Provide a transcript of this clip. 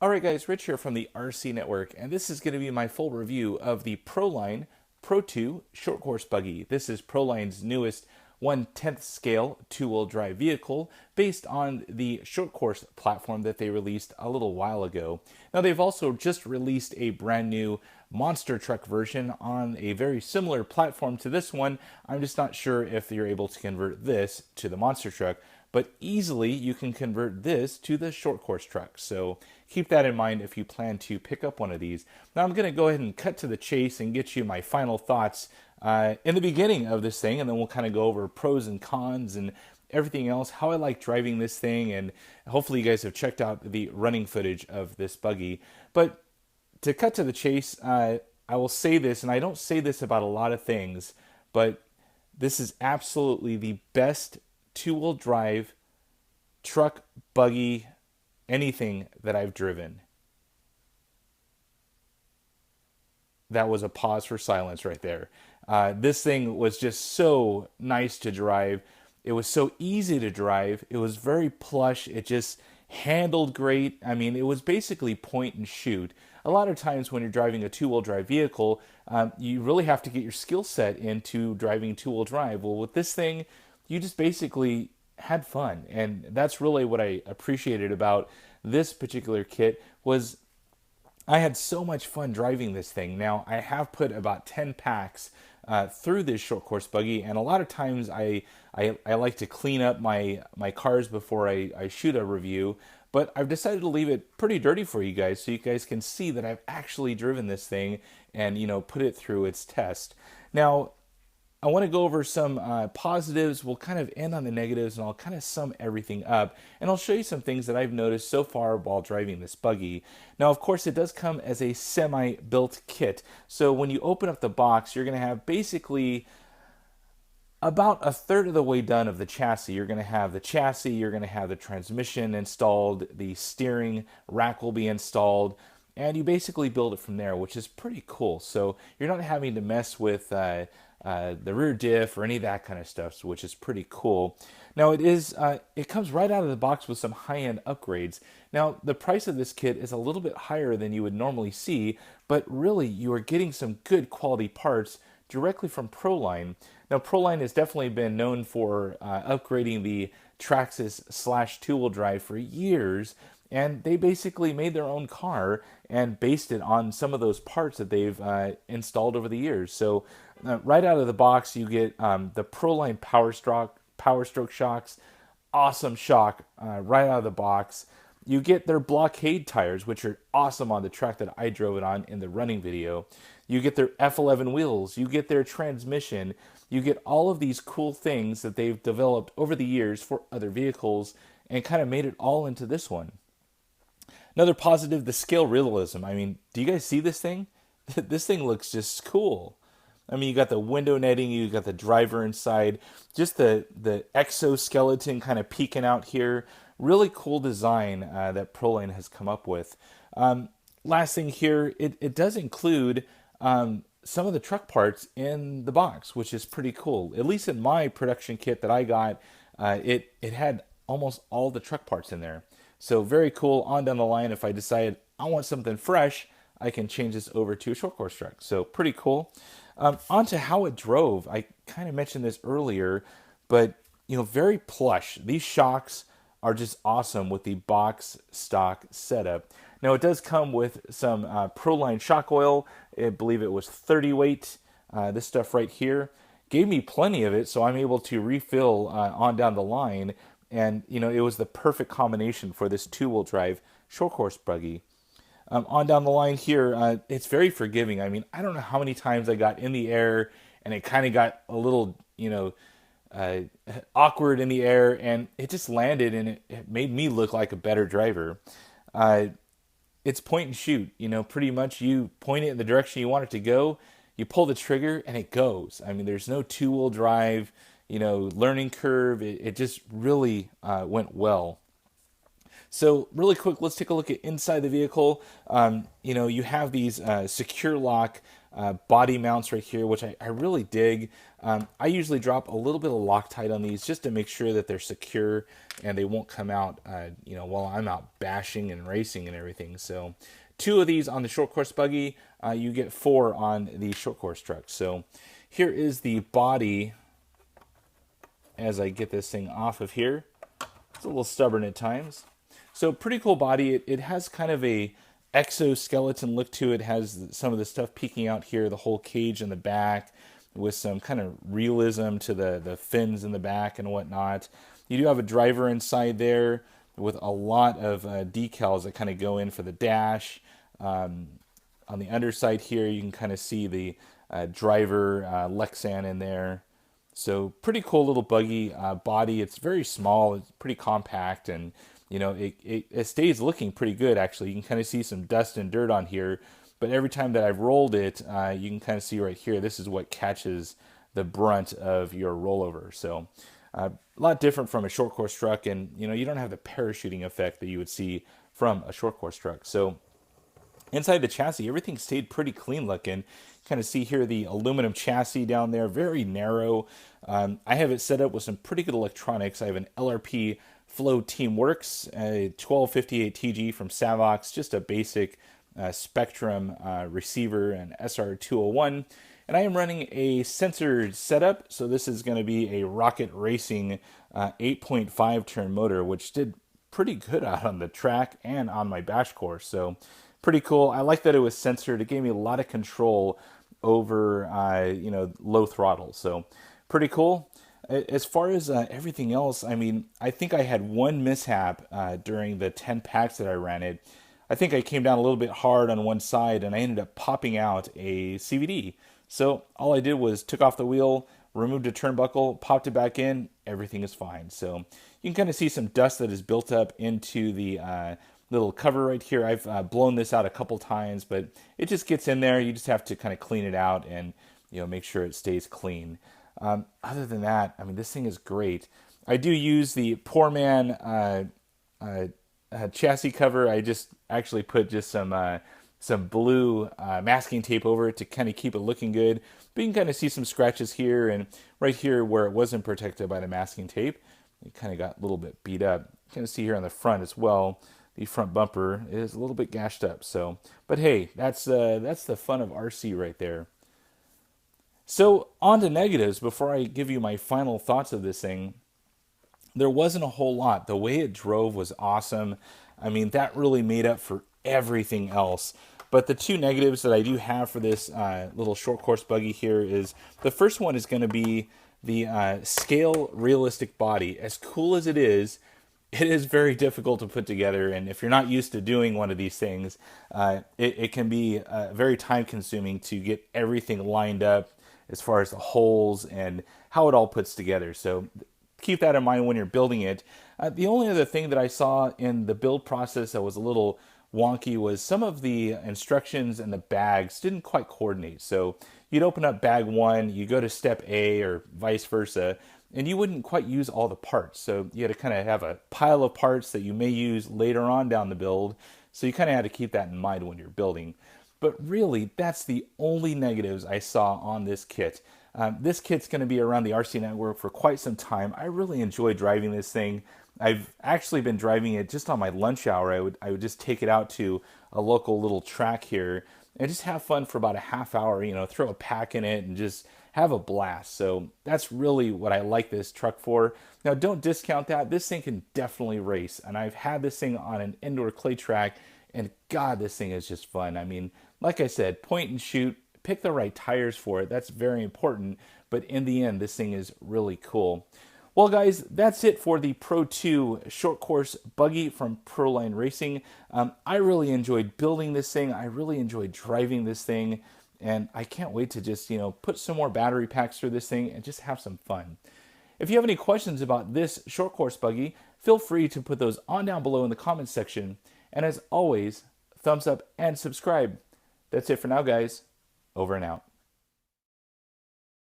Alright guys, Rich here from the RC Network, and this is going to be my full review of the Proline Pro2 Short Course Buggy. This is Proline's newest 1/10th scale two-wheel drive vehicle based on the short course platform that they released a little while ago. Now they've also just released a brand new monster truck version on a very similar platform to this one. I'm just not sure if you're able to convert this to the monster truck, but easily you can convert this to the short course truck. So keep that in mind if you plan to pick up one of these. Now I'm going to go ahead and cut to the chase and get you my final thoughts in the beginning of this thing, and then we'll kind of go over pros and cons and everything else, how I like driving this thing, and hopefully you guys have checked out the running footage of this buggy. But to cut to the chase, I will say this, and I don't say this about a lot of things, but this is absolutely the best two-wheel drive truck, buggy, anything that I've driven. That was a pause for silence right there. This thing was just so nice to drive. It was so easy to drive. It was very plush. It just handled great. I mean, it was basically point and shoot. A lot of times when you're driving a two-wheel drive vehicle, you really have to get your skill set into driving two-wheel drive. Well, with this thing, you just basically had fun, and that's really what I appreciated about this particular kit. Was I had so much fun driving this thing. Now, I have put about 10 packs through this short course buggy, and a lot of times I like to clean up my cars before I shoot a review, but I've decided to leave it pretty dirty for you guys so you guys can see that I've actually driven this thing and, put it through its test. Now, I want to go over some positives. We'll kind of end on the negatives, and I'll kind of sum everything up. And I'll show you some things that I've noticed so far while driving this buggy. Now, of course, it does come as a semi-built kit. So when you open up the box, you're going to have basically about a third of the way done of the chassis. You're going to have the chassis, you're going to have the transmission installed, the steering rack will be installed, and you basically build it from there, which is pretty cool. So you're not having to mess with the rear diff or any of that kind of stuff, which is pretty cool. Now it comes right out of the box with some high-end upgrades. Now the price of this kit is a little bit higher than you would normally see, but really you are getting some good quality parts directly from Proline. Now Proline has definitely been known for upgrading the Traxxas / two-wheel drive for years, and they basically made their own car and based it on some of those parts that they've installed over the years. So right out of the box, you get the Proline Power Stroke shocks, awesome shock right out of the box. You get their blockade tires, which are awesome on the track that I drove it on in the running video. You get their F11 wheels. You get their transmission. You get all of these cool things that they've developed over the years for other vehicles and kind of made it all into this one. Another positive, the scale realism. I mean, do you guys see this thing? This thing looks just cool. I mean, you got the window netting, you got the driver inside, just the exoskeleton kind of peeking out here. Really cool design that Proline has come up with. Last thing here, it does include some of the truck parts in the box, which is pretty cool. At least in my production kit that I got, it had almost all the truck parts in there. So very cool. On down the line, if I decide I want something fresh, I can change this over to a short course truck. So pretty cool. On to how it drove. I kind of mentioned this earlier, but very plush. These shocks are just awesome with the box stock setup. Now it does come with some Proline shock oil. I believe it was 30 weight. This stuff right here gave me plenty of it, so I'm able to refill on down the line. And it was the perfect combination for this two-wheel drive short course buggy. On down the line here, it's very forgiving. I mean, I don't know how many times I got in the air and it kind of got a little, awkward in the air, and it just landed, and it made me look like a better driver. It's point and shoot. Pretty much you point it in the direction you want it to go, you pull the trigger, and it goes. I mean, there's no two-wheel drive, learning curve. It just really went well. So really quick, let's take a look at inside the vehicle. You have these secure lock body mounts right here, which I really dig. I usually drop a little bit of Loctite on these just to make sure that they're secure and they won't come out, while I'm out bashing and racing and everything. So 2 of these on the short course buggy, you get 4 on the short course truck. So here is the body as I get this thing off of here. It's a little stubborn at times. So pretty cool body. It has kind of a exoskeleton look to it. It has some of the stuff peeking out here, the whole cage in the back with some kind of realism to the fins in the back and whatnot. You do have a driver inside there with a lot of decals that kind of go in for the dash. On the underside here, you can kind of see the driver Lexan in there. So pretty cool little buggy body. It's very small. It's pretty compact, and it stays looking pretty good actually. You can kind of see some dust and dirt on here, but every time that I've rolled it, you can kind of see right here. This is what catches the brunt of your rollover. So a lot different from a short course truck, and you don't have the parachuting effect that you would see from a short course truck. So inside the chassis, everything stayed pretty clean looking. Kind of see here the aluminum chassis down there, very narrow. I have it set up with some pretty good electronics. I have an LRP Flow Teamworks, a 1258 TG from Savox, just a basic Spectrum receiver, and SR201. And I am running a censored setup, so this is going to be a Rocket Racing 8.5 turn motor, which did pretty good out on the track and on my bash course. So pretty cool. I like that it was censored. It gave me a lot of control over low throttle. So pretty cool. As far as everything else, I mean, I think I had one mishap during the 10 packs that I ran it. I think I came down a little bit hard on one side and I ended up popping out a CVD. So all I did was took off the wheel, removed a turnbuckle, popped it back in, everything is fine. So you can kind of see some dust that is built up into the little cover right here. I've blown this out a couple times, but it just gets in there. You just have to kind of clean it out and make sure it stays clean. Other than that, I mean, this thing is great. I do use the Poor Man chassis cover. I just actually put just some blue masking tape over it to kind of keep it looking good. But you can kind of see some scratches here and right here where it wasn't protected by the masking tape. It kind of got a little bit beat up. You can see here on the front as well. The front bumper is a little bit gashed up. So, but hey, that's the fun of RC right there. So on to negatives before I give you my final thoughts of this thing. There wasn't a whole lot. The way it drove was awesome. I mean, that really made up for everything else. But the 2 negatives that I do have for this little short course buggy here is, the first one is going to be the scale realistic body. As cool as it is very difficult to put together, and if you're not used to doing one of these things, it can be very time consuming to get everything lined up as far as the holes and how it all puts together. So keep that in mind when you're building it. The only other thing that I saw in the build process that was a little wonky was some of the instructions and the bags didn't quite coordinate. So you'd open up bag 1, you go to step A or vice versa, and you wouldn't quite use all the parts. So you had to kind of have a pile of parts that you may use later on down the build. So you kind of had to keep that in mind when you're building. But really, that's the only negatives I saw on this kit. This kit's going to be around the RC network for quite some time. I really enjoy driving this thing. I've actually been driving it just on my lunch hour. I would just take it out to a local little track here and just have fun for about a half hour, throw a pack in it and just have a blast. So that's really what I like this truck for. Now, don't discount that. This thing can definitely race, and I've had this thing on an indoor clay track, and God, this thing is just fun. I mean, like I said, point and shoot, pick the right tires for it. That's very important, but in the end, this thing is really cool. Well, guys, that's it for the Pro2 short course buggy from Proline Racing. I really enjoyed building this thing. I really enjoyed driving this thing. And I can't wait to just, put some more battery packs through this thing and just have some fun. If you have any questions about this short course buggy, feel free to put those on down below in the comments section. And as always, thumbs up and subscribe. That's it for now, guys. Over and out.